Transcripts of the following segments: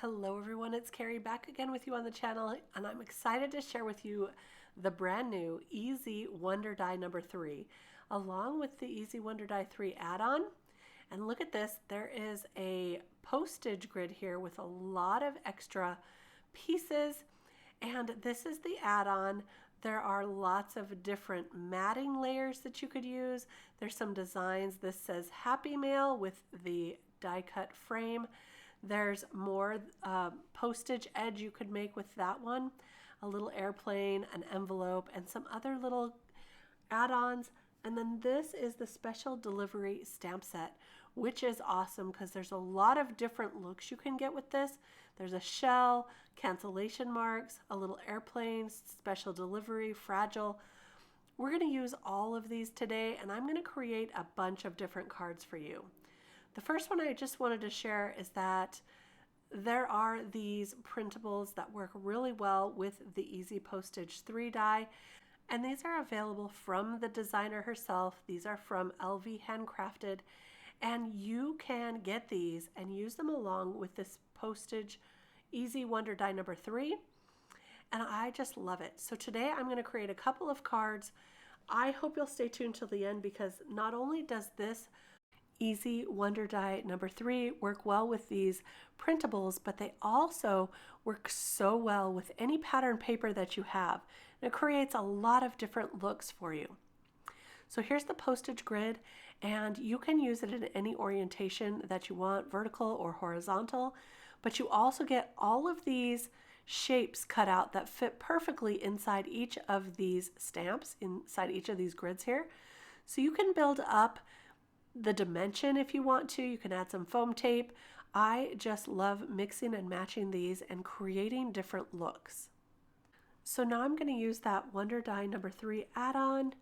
Hello everyone, it's Kari back again with you on the channel, and I'm excited to share with you the brand new Easy Wonder Die number 3 along with the Easy Wonder Die 3 add-on. And look at this, there is a postage grid here with a lot of extra pieces, and this is the add-on. There are lots of different matting layers that you could use. There's some designs. This says Happy Mail with the die cut frame. There's more postage edge you could make with that one, a little airplane, an envelope, and some other little add-ons. And then this is the special delivery stamp set, which is awesome because there's a lot of different looks you can get with this. There's a shell, cancellation marks, a little airplane, special delivery, fragile. We're going to use all of these today, and I'm going to create a bunch of different cards for you. The first one I just wanted to share is that there are these printables that work really well with the Easy Postage 3 die, and these are available from the designer herself. These are from LV Handcrafted, and you can get these and use them along with this Postage Easy Wonder Die number 3, and I just love it. So today I'm going to create a couple of cards. I hope you'll stay tuned till the end because not only does this Easy Wonder Die number 3 work well with these printables, but they also work so well with any pattern paper that you have. And it creates a lot of different looks for you. So here's the postage grid, and you can use it in any orientation that you want, vertical or horizontal, but you also get all of these shapes cut out that fit perfectly inside each of these stamps, inside each of these grids here. So you can build up the dimension if you want to. You can add some foam tape. I just love mixing and matching these and creating different looks. So now I'm going to use that Wonder Die number 3 add-on,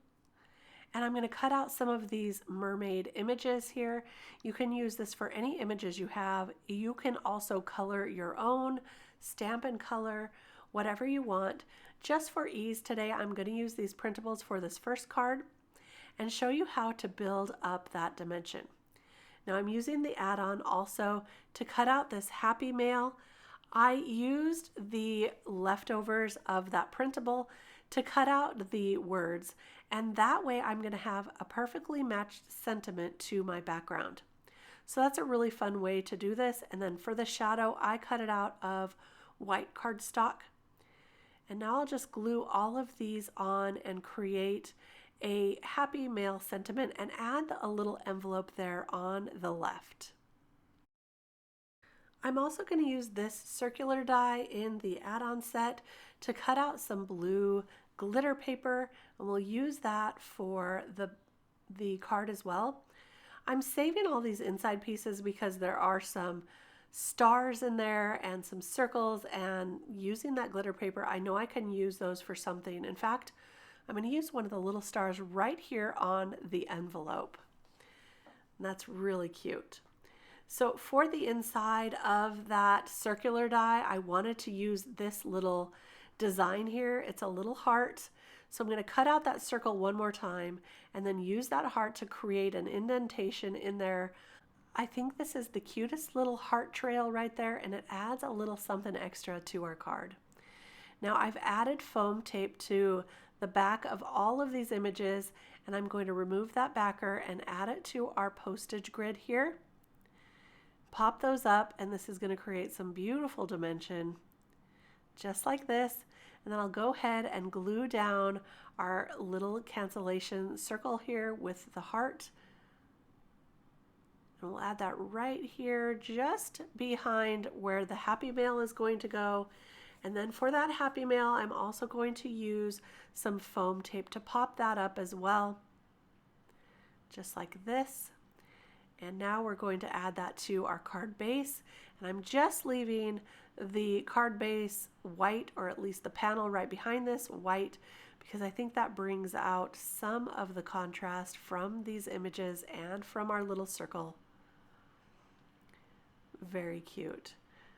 and I'm going to cut out some of these mermaid images here. You can use this for any images you have. You can also color your own, stamp and color, whatever you want. Just for ease today, I'm going to use these printables for this first card and show you how to build up that dimension. Now I'm using the add-on also to cut out this Happy Mail. I used the leftovers of that printable to cut out the words, and that way I'm going to have a perfectly matched sentiment to my background. So that's a really fun way to do this. And then for the shadow, I cut it out of white cardstock. And now I'll just glue all of these on and create a Happy Mail sentiment and add a little envelope there on the left. I'm also going to use this circular die in the add-on set to cut out some blue glitter paper, and we'll use that for the card as well. I'm saving all these inside pieces because there are some stars in there and some circles, and using that glitter paper, I know I can use those for something. In fact, I'm going to use one of the little stars right here on the envelope. And that's really cute. So for the inside of that circular die, I wanted to use this little design here. It's a little heart. So I'm going to cut out that circle one more time and then use that heart to create an indentation in there. I think this is the cutest little heart trail right there, and it adds a little something extra to our card. Now I've added foam tape to the back of all of these images, and I'm going to remove that backer and add it to our postage grid here. Pop those up, and this is going to create some beautiful dimension just like this. And then I'll go ahead and glue down our little cancellation circle here with the heart. And we'll add that right here just behind where the Happy Mail is going to go. And then for that Happy Mail, I'm also going to use some foam tape to pop that up as well, just like this. And now we're going to add that to our card base. And I'm just leaving the card base white, or at least the panel right behind this white, because I think that brings out some of the contrast from these images and from our little circle. Very cute.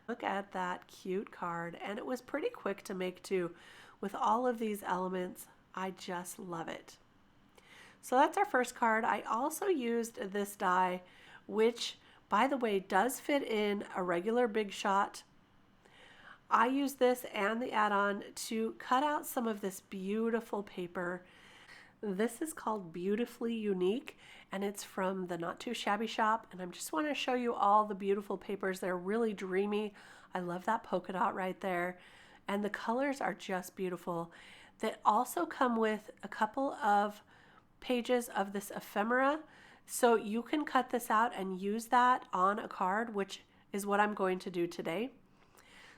Look at that cute card, and it was pretty quick to make too with all of these elements. I just love it. So that's our first card. I also used this die, which by the way does fit in a regular Big Shot I use this and the add-on to cut out some of this beautiful paper. This is called Beautifully Unique, and it's from the Not Too Shabby shop, and I just want to show you all the beautiful papers. They're really dreamy. I love that polka dot right there, and the colors are just beautiful. They also come with a couple of pages of this ephemera, so you can cut this out and use that on a card, which is what I'm going to do today.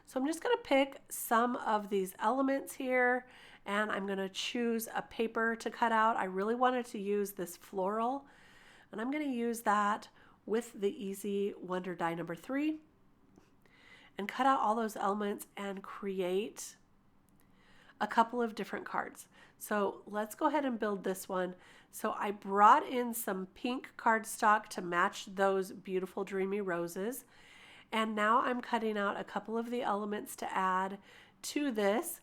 So I'm just going to pick some of these elements here, and I'm going to choose a paper to cut out. I really wanted to use this floral, and I'm going to use that with the Easy Wonder Die number 3 and cut out all those elements and create a couple of different cards. So let's go ahead and build this one. So I brought in some pink cardstock to match those beautiful dreamy roses. And now I'm cutting out a couple of the elements to add to this.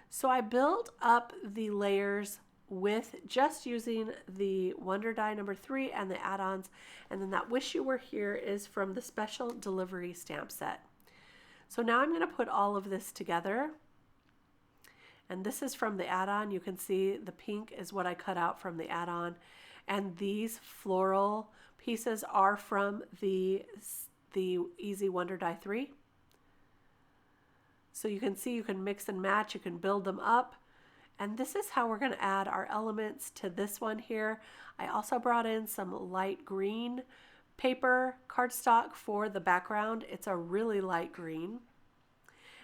So I built up the layers with just using the Wonder Die number 3 and the add-ons. And then that Wish You Were Here is from the special delivery stamp set. So now I'm going to put all of this together. And this is from the add-on. You can see the pink is what I cut out from the add-on. And these floral pieces are from the Easy Wonder Die 3. So you can see you can mix and match, you can build them up. And this is how we're going to add our elements to this one here. I also brought in some light green paper cardstock for the background. It's a really light green.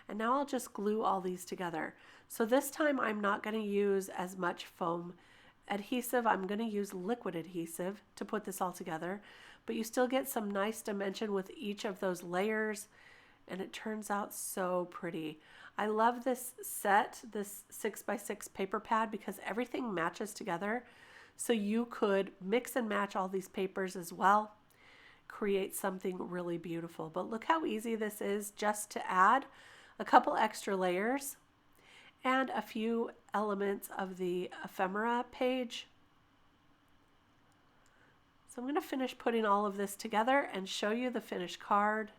And now I'll just glue all these together. So this time I'm not going to use as much foam adhesive. I'm going to use liquid adhesive to put this all together. But you still get some nice dimension with each of those layers, and it turns out so pretty. I love this set, this 6x6 paper pad, because everything matches together. So you could mix and match all these papers as well, create something really beautiful. But look how easy this is just to add a couple extra layers and a few elements of the ephemera page. So I'm going to finish putting all of this together and show you the finished card.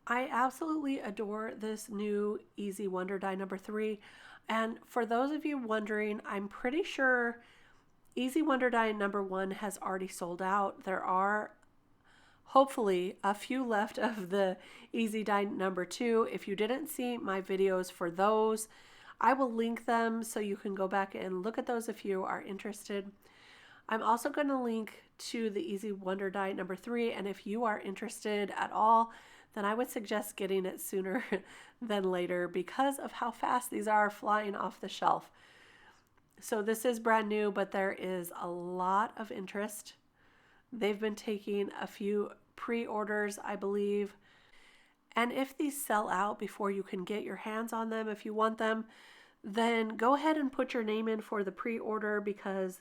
I absolutely adore this new Easy Wonder Die number 3. And for those of you wondering, I'm pretty sure Easy Wonder Die number 1 has already sold out. There are hopefully a few left of the Easy Die number 2. If you didn't see my videos for those, I will link them so you can go back and look at those if you are interested. I'm also going to link to the Easy Wonder Die number 3, and if you are interested at all, then I would suggest getting it sooner than later because of how fast these are flying off the shelf. So this is brand new, but there is a lot of interest. They've been taking a few pre-orders, I believe. And if these sell out before you can get your hands on them, if you want them, then go ahead and put your name in for the pre-order, because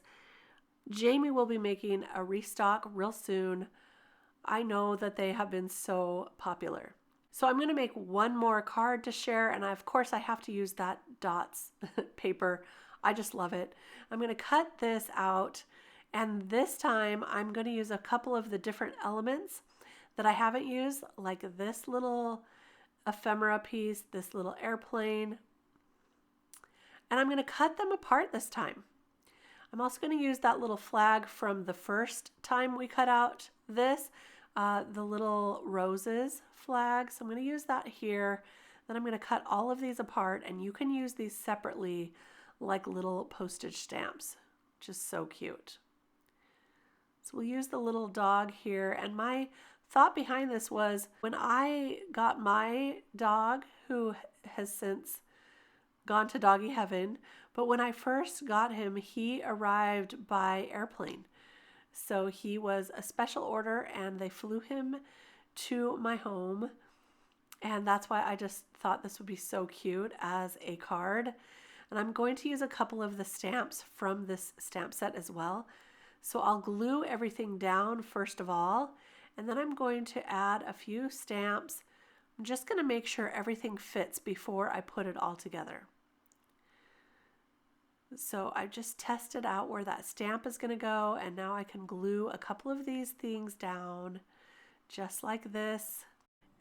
Jamie will be making a restock real soon. I know that they have been so popular. So I'm going to make one more card to share, and of course I have to use that dots paper. I just love it. I'm going to cut this out, and this time I'm going to use a couple of the different elements that I haven't used, like this little ephemera piece, this little airplane, and I'm going to cut them apart this time. I'm also going to use that little flag from the first time we cut out this, the little roses flag. So I'm going to use that here. Then I'm going to cut all of these apart, and you can use these separately like little postage stamps. Just so cute. So we'll use the little dog here. And my thought behind this was when I got my dog, who has since gone to doggy heaven, but when I first got him, he arrived by airplane. So he was a special order, and they flew him to my home. And that's why I just thought this would be so cute as a card. And I'm going to use a couple of the stamps from this stamp set as well. So I'll glue everything down first of all, and then I'm going to add a few stamps. I'm just going to make sure everything fits before I put it all together. So I just tested out where that stamp is going to go, and now I can glue a couple of these things down just like this.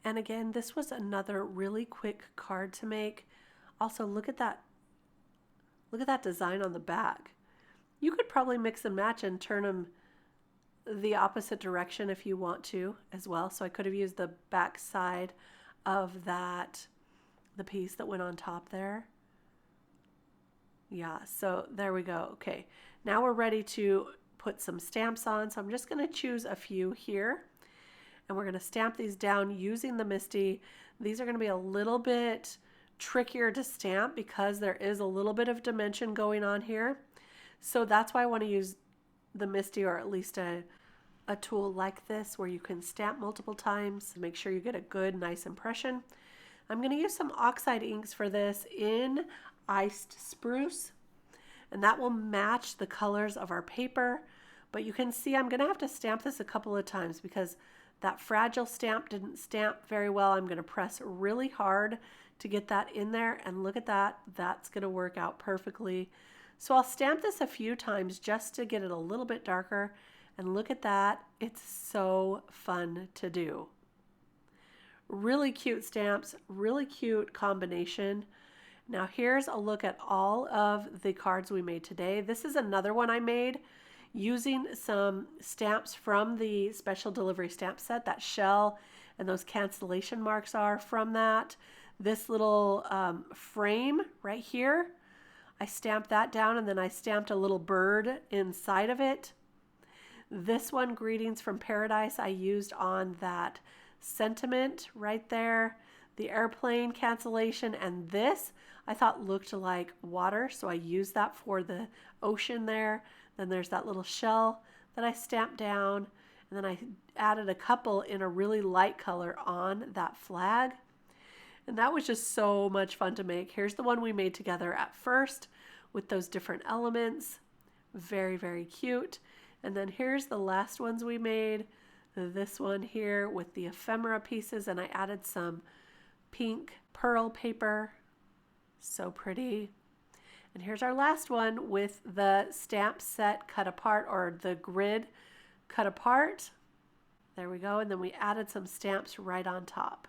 And again, this was another really quick card to make. Also, look at that design on the back. You could probably mix and match and turn them the opposite direction if you want to as well. So I could have used the back side of that, the piece that went on top there. Yeah, so there we go. Okay, now we're ready to put some stamps on. So I'm just going to choose a few here, and we're going to stamp these down using the MISTI. These are going to be a little bit trickier to stamp because there is a little bit of dimension going on here. So that's why I want to use the MISTI, or at least a tool like this where you can stamp multiple times to make sure you get a good, nice impression. I'm going to use some oxide inks for this in iced spruce, and that will match the colors of our paper. But you can see I'm going to have to stamp this a couple of times because that fragile stamp didn't stamp very well. I'm going to press really hard to get that in there, and look at that. That's going to work out perfectly. So I'll stamp this a few times just to get it a little bit darker, and look at that. It's so fun to do. Really cute stamps, really cute combination. Now here's a look at all of the cards we made today. This is another one I made using some stamps from the special delivery stamp set. That shell and those cancellation marks are from that. This little frame right here, I stamped that down, and then I stamped a little bird inside of it. This one, Greetings from Paradise, I used on that sentiment right there. The airplane cancellation, and this I thought looked like water, so I used that for the ocean there. Then there's that little shell that I stamped down, and then I added a couple in a really light color on that flag. And that was just so much fun to make. Here's the one we made together at first with those different elements. Very, very cute. And then here's the last ones we made. This one here with the ephemera pieces, and I added some pink pearl paper. So pretty. And here's our last one with the stamp set cut apart, or the grid cut apart. There we go. And then we added some stamps right on top.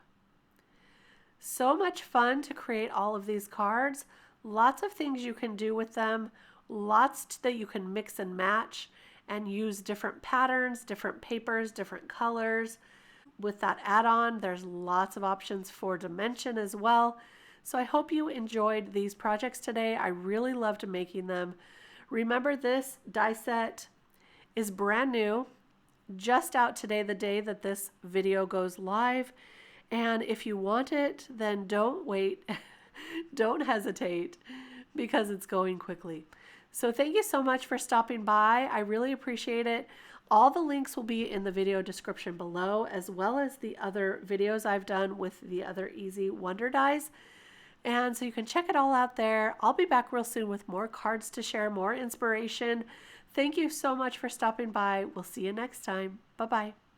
So much fun to create all of these cards. Lots of things you can do with them. Lots that you can mix and match and use different patterns, different papers, different colors. With that add-on, there's lots of options for dimension as well. So I hope you enjoyed these projects today. I really loved making them. Remember, this die set is brand new, just out today, the day that this video goes live. And if you want it, then don't wait. Don't hesitate, because it's going quickly. So thank you so much for stopping by. I really appreciate it. All the links will be in the video description below, as well as the other videos I've done with the other Easy Wonder Dies. And so you can check it all out there. I'll be back real soon with more cards to share, more inspiration. Thank you so much for stopping by. We'll see you next time. Bye-bye.